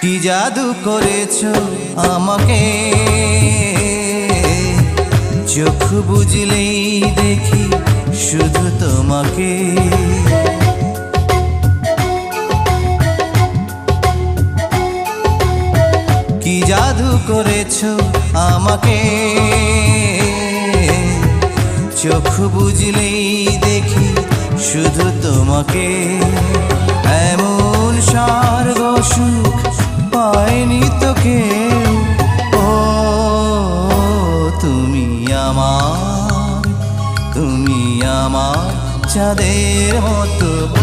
কি জাদু করেছো আমাকে, চোখ বুঝলেই দেখি শুধু তোমাকে। কি জাদু করেছো আমাকে, চোখ বুঝলেই দেখি শুধু তোমাকে। এমন স্বর্গ সুখ পায়নি তো কেউ। ও তুমি আমার চাঁদের মতো।